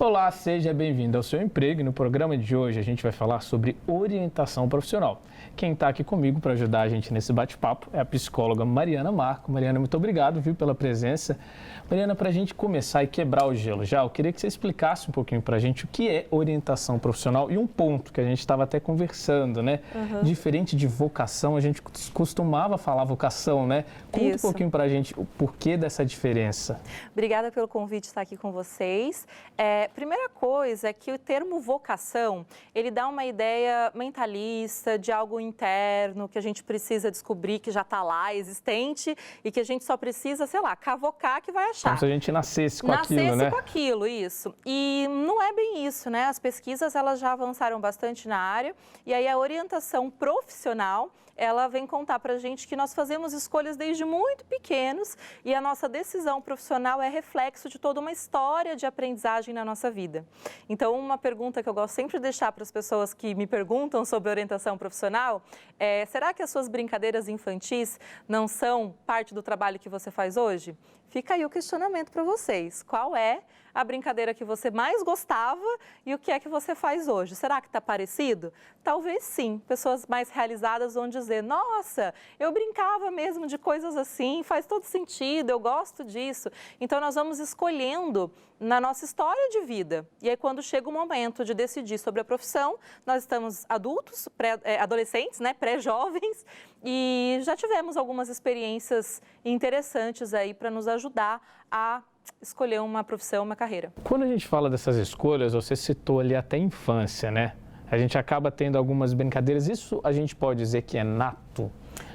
Olá, seja bem-vindo ao Seu Emprego e no programa de hoje a gente vai falar sobre orientação profissional. Quem está aqui comigo para ajudar a gente nesse bate-papo é a psicóloga Mariana Marco. Mariana, muito obrigado, pela presença. Mariana, para a gente começar e quebrar o gelo já, eu queria que você explicasse um pouquinho para a gente o que é orientação profissional e um ponto que a gente estava até conversando, né? Diferente de vocação, a gente costumava falar vocação, né? Conta um pouquinho para a gente o porquê dessa diferença. Obrigada pelo convite de estar aqui com vocês. Primeira coisa é que o termo vocação, ele dá uma ideia mentalista de algo interno que a gente precisa descobrir que já está lá, existente, e que a gente só precisa, sei lá, cavocar que vai achar. Como se a gente nascesse com aquilo, né? Nascesse com aquilo, isso. E não é bem isso, né? As pesquisas, elas já avançaram bastante na área, e aí a orientação profissional, ela vem contar para a gente que nós fazemos escolhas desde muito pequenos e a nossa decisão profissional é reflexo de toda uma história de aprendizagem na nossa vida. Então, uma pergunta que eu gosto sempre de deixar para as pessoas que me perguntam sobre orientação profissional é: será que as suas brincadeiras infantis não são parte do trabalho que você faz hoje? Fica aí o questionamento para vocês. Qual é a brincadeira que você mais gostava e o que é que você faz hoje? Será que está parecido? Talvez sim. Pessoas mais realizadas vão dizer: nossa, eu brincava mesmo de coisas assim, faz todo sentido, eu gosto disso. Então, nós vamos escolhendo na nossa história de vida. E aí, quando chega o momento de decidir sobre a profissão, nós estamos adultos, adolescentes, né, pré-jovens, e já tivemos algumas experiências interessantes aí para nos ajudar a escolher uma profissão, uma carreira. Quando a gente fala dessas escolhas, você citou ali até a infância, né? A gente acaba tendo algumas brincadeiras. Isso a gente pode dizer que é nato?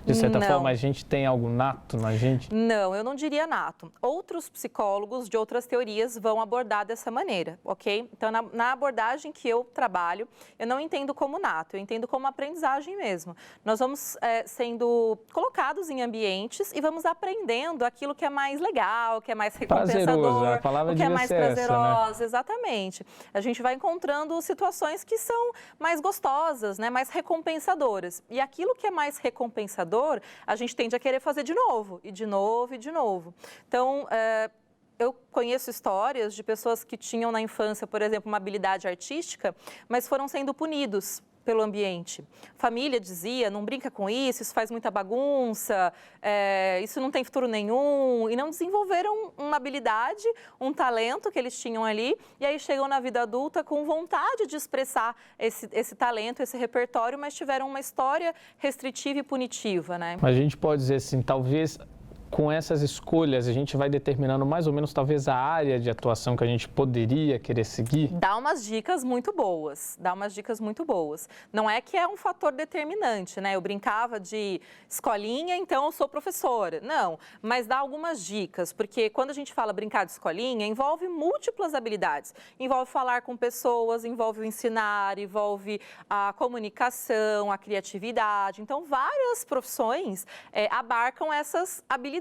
De certa forma, a gente tem algo nato na gente? Não, eu não diria nato. Outros psicólogos de outras teorias vão abordar dessa maneira, ok? Então, na abordagem que eu trabalho, eu não entendo como nato, eu entendo como aprendizagem mesmo. Nós vamos sendo colocados em ambientes e vamos aprendendo aquilo que é mais legal, que é mais recompensador, prazeroso, a palavra o que é mais prazerosa, essa, né? Exatamente. A gente vai encontrando situações que são mais gostosas, né? Mais recompensadoras. E aquilo que é mais recompensador, a gente tende a querer fazer de novo, e de novo, e de novo. Então, eu conheço histórias de pessoas que tinham na infância, por exemplo, uma habilidade artística, mas foram sendo punidos pelo ambiente. Família dizia: não brinca com isso faz muita bagunça, isso não tem futuro nenhum, e não desenvolveram uma habilidade, um talento que eles tinham ali, e aí chegam na vida adulta com vontade de expressar esse talento, esse repertório, mas tiveram uma história restritiva e punitiva, né? Mas a gente pode dizer assim, talvez com essas escolhas a gente vai determinando mais ou menos talvez a área de atuação que a gente poderia querer seguir? Dá umas dicas muito boas, Não é que é um fator determinante, né? Eu brincava de escolinha, então eu sou professora. Não, mas dá algumas dicas, porque quando a gente fala brincar de escolinha, envolve múltiplas habilidades. Envolve falar com pessoas, envolve o ensinar, envolve a comunicação, a criatividade. Então, várias profissões abarcam essas habilidades,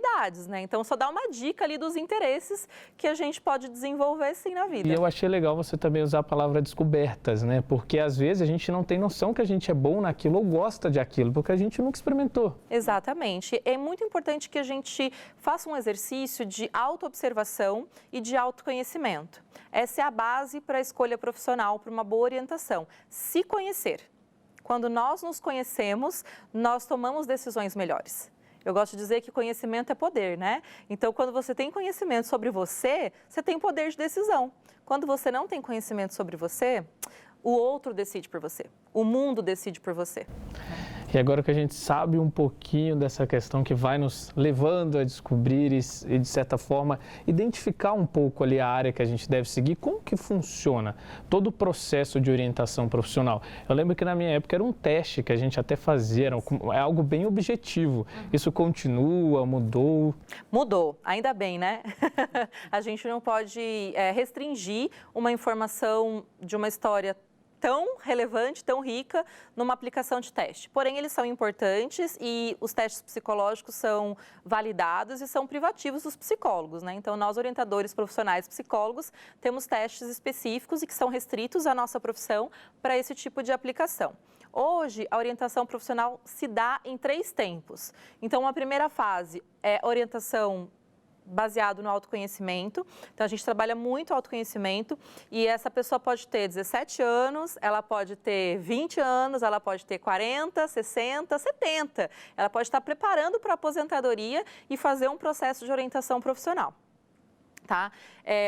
né? Então, só dá uma dica ali dos interesses que a gente pode desenvolver sim na vida. E eu achei legal você também usar a palavra descobertas, né? Porque às vezes a gente não tem noção que a gente é bom naquilo ou gosta de aquilo, porque a gente nunca experimentou. Exatamente. É muito importante que a gente faça um exercício de autoobservação e de autoconhecimento. Essa é a base para a escolha profissional, para uma boa orientação. Se conhecer. Quando nós nos conhecemos, nós tomamos decisões melhores. Eu gosto de dizer que conhecimento é poder, né? Então, quando você tem conhecimento sobre você, você tem poder de decisão. Quando você não tem conhecimento sobre você, o outro decide por você. O mundo decide por você. E agora que a gente sabe um pouquinho dessa questão que vai nos levando a descobrir e, de certa forma, identificar um pouco ali a área que a gente deve seguir, como que funciona todo o processo de orientação profissional? Eu lembro que na minha época era um teste que a gente até fazia, é algo bem objetivo. Isso continua, mudou? Mudou, ainda bem, né? A gente não pode restringir uma informação de uma história tão relevante, tão rica, numa aplicação de teste. Porém, eles são importantes e os testes psicológicos são validados e são privativos dos psicólogos, né? Então, nós, orientadores profissionais psicólogos, temos testes específicos e que são restritos à nossa profissão para esse tipo de aplicação. Hoje, a orientação profissional se dá em 3 tempos. Então, a primeira fase é orientação baseado no autoconhecimento. Então, a gente trabalha muito autoconhecimento e essa pessoa pode ter 17 anos, ela pode ter 20 anos, ela pode ter 40, 60, 70. Ela pode estar preparando para a aposentadoria e fazer um processo de orientação profissional. Tá?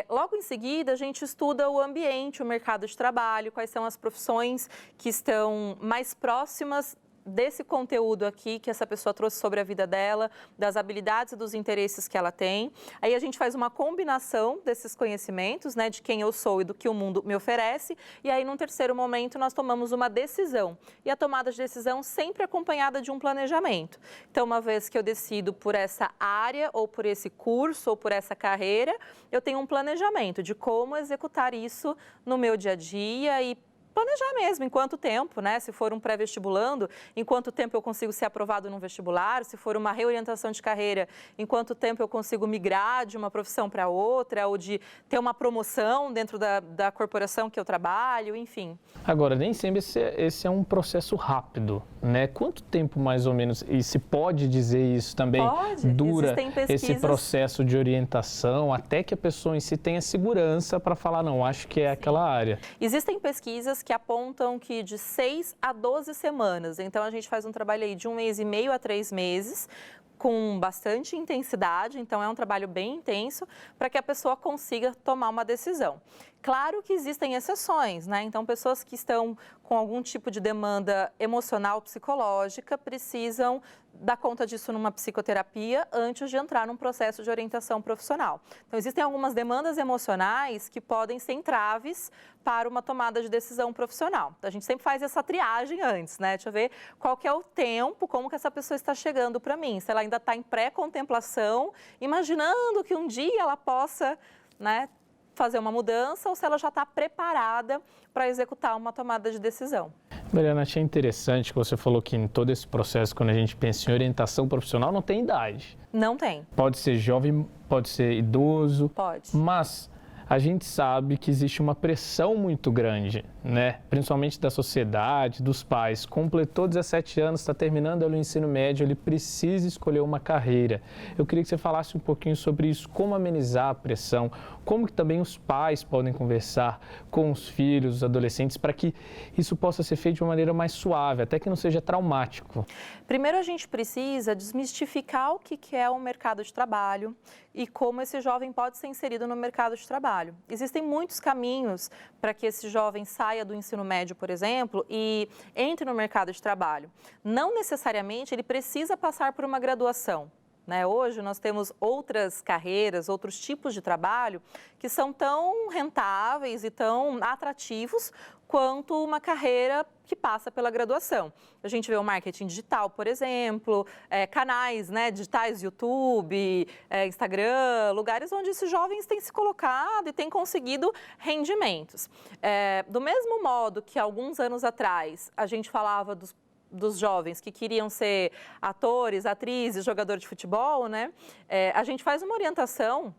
Logo em seguida, a gente estuda o ambiente, o mercado de trabalho, quais são as profissões que estão mais próximas desse conteúdo aqui que essa pessoa trouxe sobre a vida dela, das habilidades e dos interesses que ela tem. Aí a gente faz uma combinação desses conhecimentos, né, de quem eu sou e do que o mundo me oferece, e aí num terceiro momento nós tomamos uma decisão. E a tomada de decisão sempre acompanhada de um planejamento. Então, uma vez que eu decido por essa área, ou por esse curso, ou por essa carreira, eu tenho um planejamento de como executar isso no meu dia a dia e planejar mesmo, em quanto tempo, né? Se for um pré-vestibulando, em quanto tempo eu consigo ser aprovado num vestibular, se for uma reorientação de carreira, em quanto tempo eu consigo migrar de uma profissão para outra, ou de ter uma promoção dentro da corporação que eu trabalho, enfim. Agora, nem sempre esse é um processo rápido, né? Quanto tempo mais ou menos, e se pode dizer isso também, dura esse processo de orientação, até que a pessoa em si tenha segurança para falar, não, acho que é aquela área? Existem pesquisas que apontam que de 6 a 12 semanas, então a gente faz um trabalho aí de 1 mês e meio a 3 meses, com bastante intensidade, então é um trabalho bem intenso para que a pessoa consiga tomar uma decisão. Claro que existem exceções, né? Então, pessoas que estão com algum tipo de demanda emocional, psicológica, precisam dar conta disso numa psicoterapia antes de entrar num processo de orientação profissional. Então, existem algumas demandas emocionais que podem ser entraves para uma tomada de decisão profissional. A gente sempre faz essa triagem antes, né? Deixa eu ver qual que é o tempo, como que essa pessoa está chegando para mim. Se ela ainda está em pré-contemplação, imaginando que um dia ela possa, né, fazer uma mudança, ou se ela já está preparada para executar uma tomada de decisão. Mariana, achei interessante que você falou que em todo esse processo, quando a gente pensa em orientação profissional, não tem idade. Não tem. Pode ser jovem, pode ser idoso. Pode. Mas a gente sabe que existe uma pressão muito grande, né? Principalmente da sociedade, dos pais. Completou 17 anos, está terminando o ensino médio, ele precisa escolher uma carreira. Eu queria que você falasse um pouquinho sobre isso, como amenizar a pressão, como que também os pais podem conversar com os filhos, os adolescentes, para que isso possa ser feito de uma maneira mais suave, até que não seja traumático. Primeiro, a gente precisa desmistificar o que é o mercado de trabalho e como esse jovem pode ser inserido no mercado de trabalho. Existem muitos caminhos para que esse jovem saia do ensino médio, por exemplo, e entre no mercado de trabalho. Não necessariamente ele precisa passar por uma graduação. Hoje nós temos outras carreiras, outros tipos de trabalho que são tão rentáveis e tão atrativos quanto uma carreira que passa pela graduação. A gente vê o marketing digital, por exemplo, canais, né, digitais, YouTube, Instagram, lugares onde esses jovens têm se colocado e têm conseguido rendimentos. Do mesmo modo que alguns anos atrás a gente falava dos jovens que queriam ser atores, atrizes, jogador de futebol, né? A gente faz uma orientação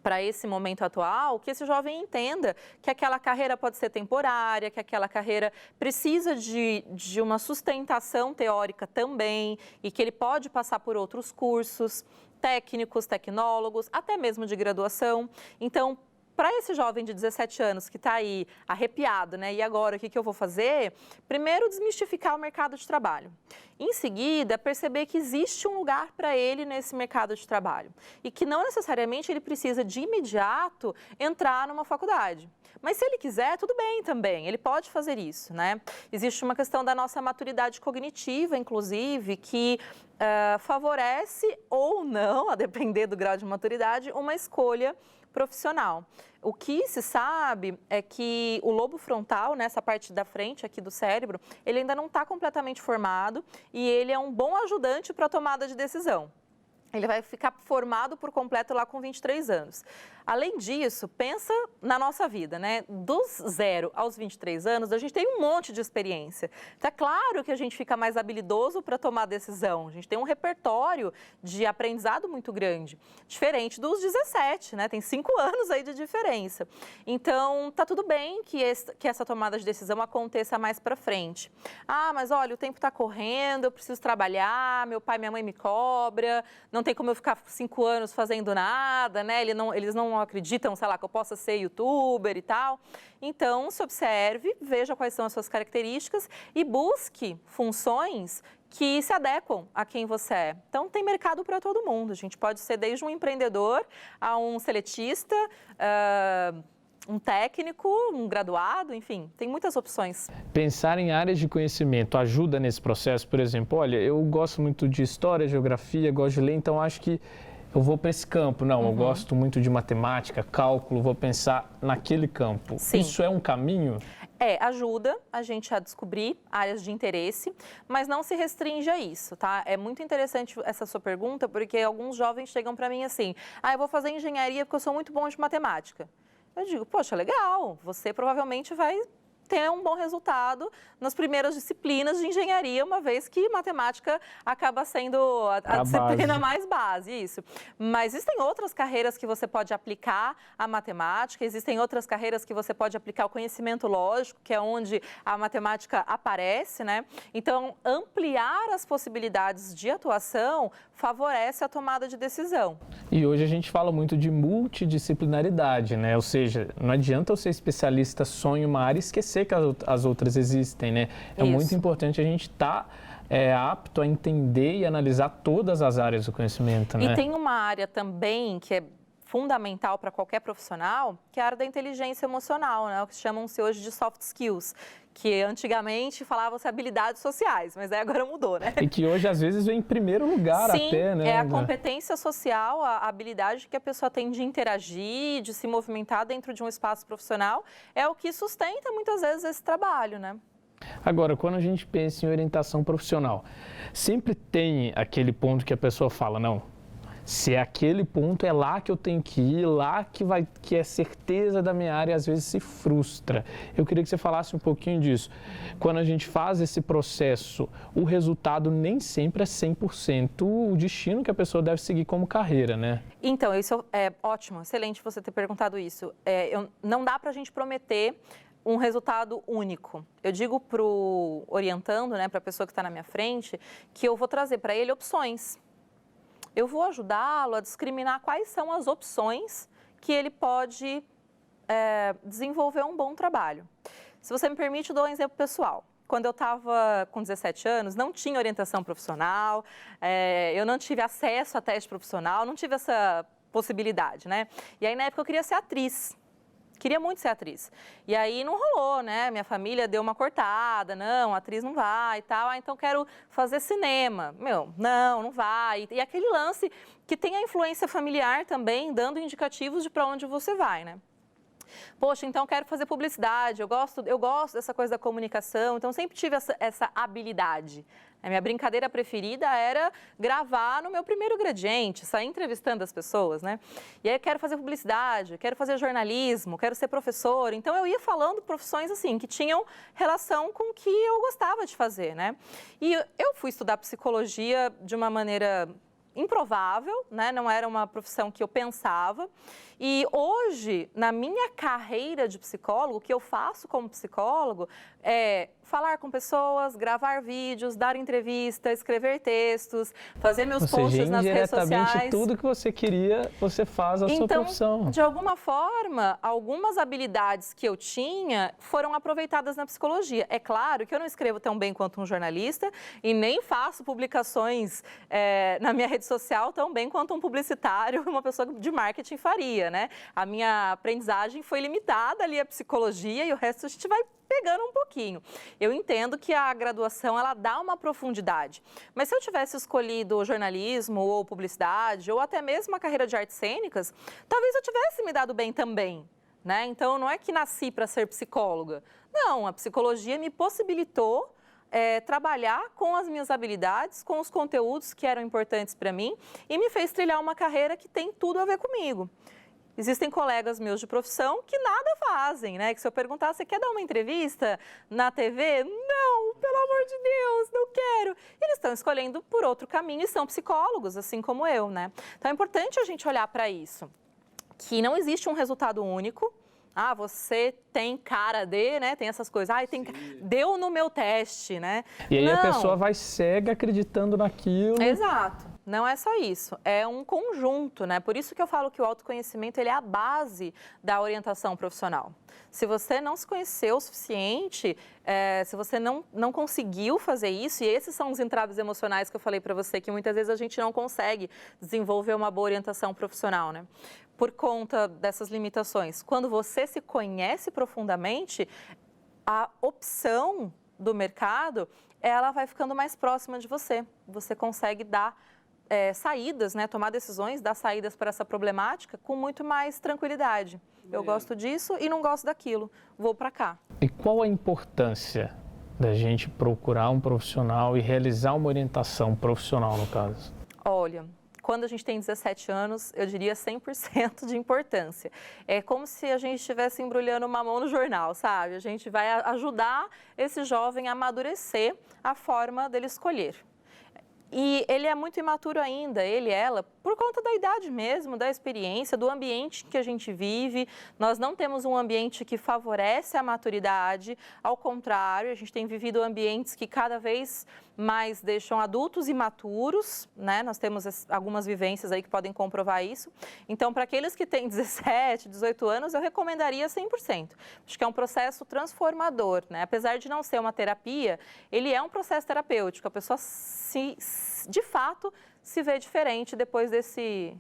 para esse momento atual, que esse jovem entenda que aquela carreira pode ser temporária, que aquela carreira precisa de uma sustentação teórica também e que ele pode passar por outros cursos técnicos, tecnólogos, até mesmo de graduação. Então, para esse jovem de 17 anos que está aí arrepiado, né? E agora, o que eu vou fazer? Primeiro, desmistificar o mercado de trabalho. Em seguida, perceber que existe um lugar para ele nesse mercado de trabalho e que não necessariamente ele precisa de imediato entrar numa faculdade. Mas se ele quiser, tudo bem também, ele pode fazer isso, né? Existe uma questão da nossa maturidade cognitiva, inclusive, que favorece ou não, a depender do grau de maturidade, uma escolha profissional. O que se sabe é que o lobo frontal, nessa parte da frente aqui do cérebro, ele ainda não está completamente formado e ele é um bom ajudante para a tomada de decisão. Ele vai ficar formado por completo lá com 23 anos. Além disso, pensa na nossa vida, né? Dos 0 aos 23 anos, a gente tem um monte de experiência. Então, é claro que a gente fica mais habilidoso para tomar decisão. A gente tem um repertório de aprendizado muito grande, diferente dos 17, né? Tem 5 anos aí de diferença. Então, tá tudo bem que essa tomada de decisão aconteça mais para frente. Ah, mas olha, o tempo está correndo, eu preciso trabalhar, meu pai e minha mãe me cobram, não tem como eu ficar 5 anos fazendo nada, né? Eles não acreditam, sei lá, que eu possa ser youtuber e tal. Então, se observe, veja quais são as suas características e busque funções que se adequam a quem você é. Então, tem mercado para todo mundo. A gente pode ser desde um empreendedor a um seletista, um técnico, um graduado, enfim, tem muitas opções. Pensar em áreas de conhecimento ajuda nesse processo? Por exemplo, olha, eu gosto muito de história, geografia, gosto de ler, então acho que eu vou para esse campo. Não, eu gosto muito de matemática, cálculo, vou pensar naquele campo. Sim. Isso é um caminho? Ajuda a gente a descobrir áreas de interesse, mas não se restringe a isso, tá? É muito interessante essa sua pergunta, porque alguns jovens chegam para mim assim, eu vou fazer engenharia porque eu sou muito bom de matemática. Eu digo, poxa, legal, você provavelmente vai ter um bom resultado nas primeiras disciplinas de engenharia, uma vez que matemática acaba sendo a disciplina mais base, isso. Mas existem outras carreiras que você pode aplicar a matemática, existem outras carreiras que você pode aplicar o conhecimento lógico, que é onde a matemática aparece, né? Então, ampliar as possibilidades de atuação favorece a tomada de decisão. E hoje a gente fala muito de multidisciplinaridade, né? Ou seja, não adianta eu ser especialista só em uma área e esquecer que as outras existem, né? É muito importante a gente estar apto a entender e analisar todas as áreas do conhecimento, né? E tem uma área também que é fundamental para qualquer profissional, que é a área da inteligência emocional, né? O que chamam-se hoje de soft skills, que antigamente falavam-se habilidades sociais, mas aí agora mudou, né? E que hoje, às vezes, vem em primeiro lugar. Sim, até, né? É a competência social, a habilidade que a pessoa tem de interagir, de se movimentar dentro de um espaço profissional, é o que sustenta muitas vezes esse trabalho, né? Agora, quando a gente pensa em orientação profissional, sempre tem aquele ponto que a pessoa fala, não, se é aquele ponto, é lá que eu tenho que ir, lá que é certeza da minha área, e às vezes se frustra. Eu queria que você falasse um pouquinho disso. Quando a gente faz esse processo, o resultado nem sempre é 100% o destino que a pessoa deve seguir como carreira, né? Então, isso é ótimo, excelente você ter perguntado isso. Não dá para a gente prometer um resultado único. Eu digo para o orientando, né, para a pessoa que está na minha frente, que eu vou trazer para ele opções. Eu vou ajudá-lo a discriminar quais são as opções que ele pode desenvolver um bom trabalho. Se você me permite, eu dou um exemplo pessoal. Quando eu estava com 17 anos, não tinha orientação profissional, eu não tive acesso a teste profissional, não tive essa possibilidade, né? E aí, na época, eu queria ser atriz. Queria muito ser atriz. E aí não rolou, né? Minha família deu uma cortada, não, atriz não vai e tal. Então quero fazer cinema. Não vai. E aquele lance que tem a influência familiar também, dando indicativos de para onde você vai, né? Poxa, então quero fazer publicidade, eu gosto dessa coisa da comunicação, então sempre tive essa habilidade. A minha brincadeira preferida era gravar no meu primeiro gradiente, sair entrevistando as pessoas, né? E aí eu quero fazer publicidade, quero fazer jornalismo, quero ser professor. Então eu ia falando profissões assim, que tinham relação com o que eu gostava de fazer, né? E eu fui estudar psicologia de uma maneira improvável, né? Não era uma profissão que eu pensava. E hoje, na minha carreira de psicólogo, o que eu faço como psicólogo é falar com pessoas, gravar vídeos, dar entrevista, escrever textos, fazer meus posts nas redes sociais. Tudo que você queria, você faz a sua profissão. Então, de alguma forma, algumas habilidades que eu tinha foram aproveitadas na psicologia. É claro que eu não escrevo tão bem quanto um jornalista e nem faço publicações na minha rede social tão bem quanto um publicitário, uma pessoa de marketing faria, né? A minha aprendizagem foi limitada ali à psicologia e o resto a gente vai pegando um pouquinho. Eu entendo que a graduação, ela dá uma profundidade, mas se eu tivesse escolhido jornalismo ou publicidade ou até mesmo a carreira de artes cênicas, talvez eu tivesse me dado bem também, né? Então, não é que nasci para ser psicóloga. Não, a psicologia me possibilitou trabalhar com as minhas habilidades, com os conteúdos que eram importantes para mim e me fez trilhar uma carreira que tem tudo a ver comigo. Existem colegas meus de profissão que nada fazem, né? Que se eu perguntar, você quer dar uma entrevista na TV? Não, pelo amor de Deus, não quero. Eles estão escolhendo por outro caminho e são psicólogos, assim como eu, né? Então é importante a gente olhar para isso, que não existe um resultado único. Ah, você tem cara de, né? Tem essas coisas. Ah, deu no meu teste, né? E aí a pessoa vai cega acreditando naquilo. Exato. Não é só isso, é um conjunto, né? Por isso que eu falo que o autoconhecimento ele é a base da orientação profissional. Se você não se conheceu o suficiente, se você não conseguiu fazer isso, e esses são os entraves emocionais que eu falei para você, que muitas vezes a gente não consegue desenvolver uma boa orientação profissional, né? Por conta dessas limitações. Quando você se conhece profundamente, a opção do mercado, ela vai ficando mais próxima de você. Você consegue dar saídas, né, tomar decisões, dar saídas para essa problemática com muito mais tranquilidade. Eu gosto disso e não gosto daquilo, vou para cá. E qual a importância da gente procurar um profissional e realizar uma orientação profissional, no caso? Olha, quando a gente tem 17 anos, eu diria 100% de importância. É como se a gente estivesse embrulhando uma mão no jornal, sabe? A gente vai ajudar esse jovem a amadurecer a forma dele escolher. E ele é muito imaturo ainda, ele e ela, por conta da idade mesmo, da experiência, do ambiente que a gente vive. Nós não temos um ambiente que favorece a maturidade, ao contrário, a gente tem vivido ambientes que cada vez mais deixam adultos imaturos, né? Nós temos algumas vivências aí que podem comprovar isso. Então, para aqueles que têm 17, 18 anos, eu recomendaria 100%. Acho que é um processo transformador, né? Apesar de não ser uma terapia, ele é um processo terapêutico. A pessoa, de fato, se vê diferente depois desse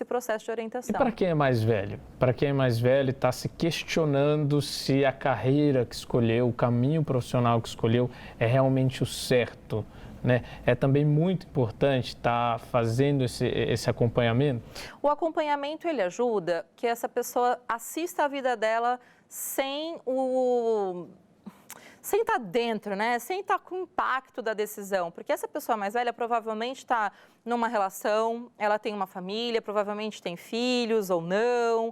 processo de orientação. E para quem é mais velho? Para quem é mais velho e está se questionando se a carreira que escolheu, o caminho profissional que escolheu é realmente o certo, né? É também muito importante estar fazendo esse acompanhamento? O acompanhamento, ele ajuda que essa pessoa assista a vida dela sem estar dentro, né? Sem estar com o impacto da decisão, porque essa pessoa mais velha provavelmente está numa relação, ela tem uma família, provavelmente tem filhos ou não,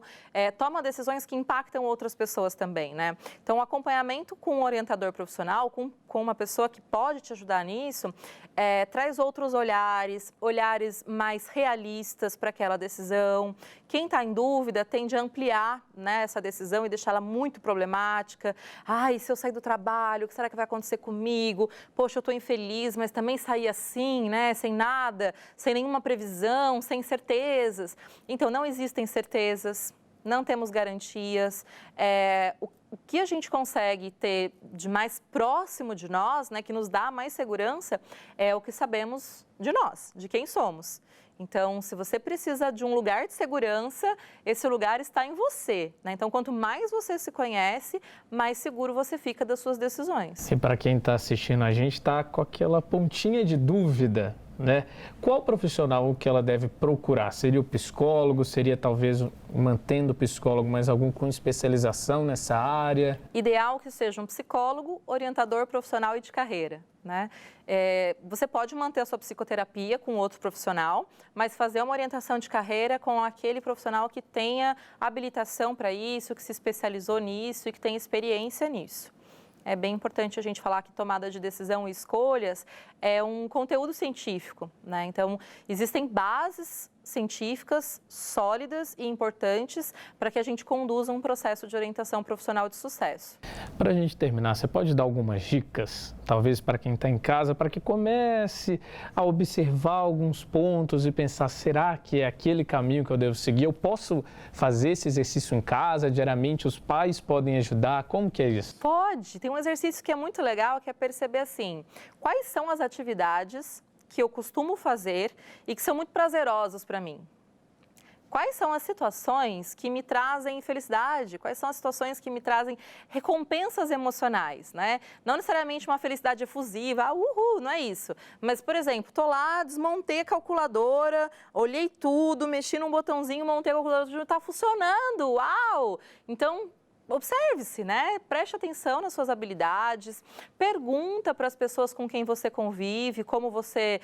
toma decisões que impactam outras pessoas também, né? Então, o acompanhamento com um orientador profissional, com uma pessoa que pode te ajudar nisso, traz outros olhares mais realistas para aquela decisão. Quem está em dúvida tende a ampliar, né, essa decisão e deixá-la muito problemática. Ai, se eu sair do trabalho, o que será que vai acontecer comigo? Poxa, eu estou infeliz, mas também saí assim, né, sem nada, sem nenhuma previsão, sem certezas. Então, não existem certezas, não temos garantias. O que a gente consegue ter de mais próximo de nós, né, que nos dá mais segurança, é o que sabemos de nós, de quem somos. Então, se você precisa de um lugar de segurança, esse lugar está em você, né? Então, quanto mais você se conhece, mais seguro você fica das suas decisões. E para quem está assistindo a gente, está com aquela pontinha de dúvida, né? Qual profissional que ela deve procurar? Seria o psicólogo? Seria talvez mantendo o psicólogo, mas algum com especialização nessa área? Ideal que seja um psicólogo, orientador profissional e de carreira, né? Você pode manter a sua psicoterapia com outro profissional, mas fazer uma orientação de carreira com aquele profissional que tenha habilitação para isso, que se especializou nisso e que tem experiência nisso. É bem importante a gente falar que tomada de decisão e escolhas é um conteúdo científico, né? Então, existem bases científicas sólidas e importantes para que a gente conduza um processo de orientação profissional de sucesso. Para a gente terminar, você pode dar algumas dicas, talvez para quem está em casa, para que comece a observar alguns pontos e pensar, será que é aquele caminho que eu devo seguir? Eu posso fazer esse exercício em casa, diariamente, os pais podem ajudar? Como que é isso? Pode, tem um exercício que é muito legal, que é perceber assim, quais são as atividades que eu costumo fazer e que são muito prazerosas para mim. Quais são as situações que me trazem felicidade? Quais são as situações que me trazem recompensas emocionais, né? Não necessariamente uma felicidade efusiva, uhul, não é isso. Mas, por exemplo, tô lá, desmontei a calculadora, olhei tudo, mexi num botãozinho, montei a calculadora, está funcionando, uau! Então, observe-se, né? Preste atenção nas suas habilidades, pergunta para as pessoas com quem você convive, como você,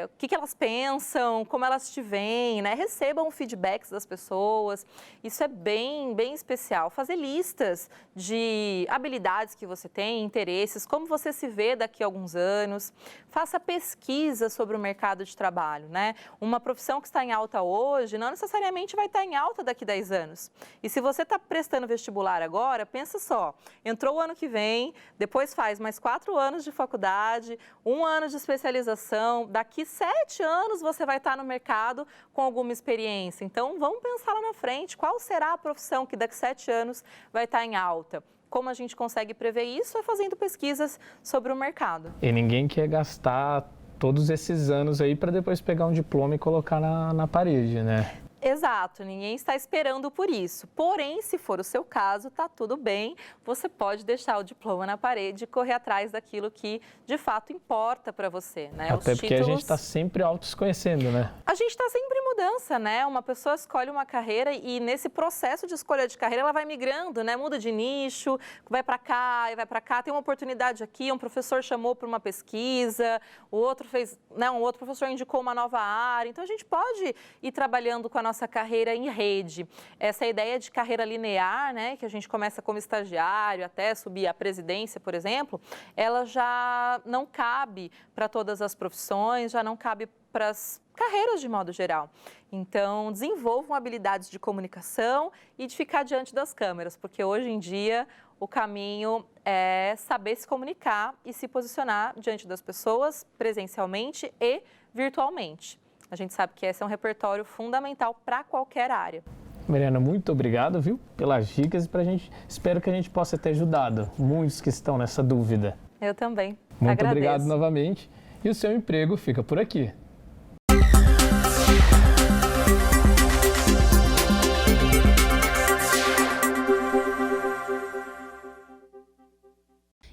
o que elas pensam, como elas te veem, né? Recebam feedbacks das pessoas, isso é bem especial. Fazer listas de habilidades que você tem, interesses, como você se vê daqui a alguns anos, faça pesquisa sobre o mercado de trabalho, né? Uma profissão que está em alta hoje não necessariamente vai estar em alta daqui a 10 anos. E se você está prestando vestibular agora, pensa só, entrou o ano que vem, depois faz mais 4 anos de faculdade, 1 ano de especialização, daqui 7 anos você vai estar no mercado com alguma experiência. Então, vamos pensar lá na frente, qual será a profissão que daqui a 7 anos vai estar em alta? Como a gente consegue prever isso é fazendo pesquisas sobre o mercado. E ninguém quer gastar todos esses anos aí para depois pegar um diploma e colocar na parede, né? Exato, ninguém está esperando por isso. Porém, se for o seu caso, tá tudo bem. Você pode deixar o diploma na parede e correr atrás daquilo que de fato importa para você, né? Até porque a gente está sempre auto-conhecendo, né? A gente está sempre em mudança, né? Uma pessoa escolhe uma carreira e nesse processo de escolha de carreira ela vai migrando, né? Muda de nicho, vai para cá e vai para cá. Tem uma oportunidade aqui, um professor chamou para uma pesquisa, o outro fez, né? Um outro professor indicou uma nova área. Então a gente pode ir trabalhando com a nossa carreira em rede. Essa ideia de carreira linear, né, que a gente começa como estagiário até subir à presidência, por exemplo, ela já não cabe para todas as profissões, já não cabe para as carreiras de modo geral. Então, desenvolvam habilidades de comunicação e de ficar diante das câmeras, porque hoje em dia o caminho é saber se comunicar e se posicionar diante das pessoas presencialmente e virtualmente. A gente sabe que esse é um repertório fundamental para qualquer área. Mariana, muito obrigado, viu, pelas dicas e espero que a gente possa ter ajudado muitos que estão nessa dúvida. Eu também. Muito agradeço. Obrigado novamente. E o seu emprego fica por aqui.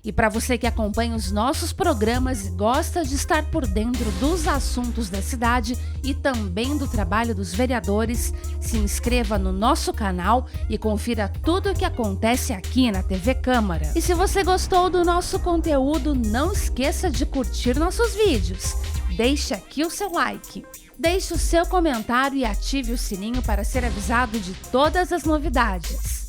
E para você que acompanha os nossos programas e gosta de estar por dentro dos assuntos da cidade e também do trabalho dos vereadores, se inscreva no nosso canal e confira tudo o que acontece aqui na TV Câmara. E se você gostou do nosso conteúdo, não esqueça de curtir nossos vídeos. Deixe aqui o seu like. Deixe o seu comentário e ative o sininho para ser avisado de todas as novidades.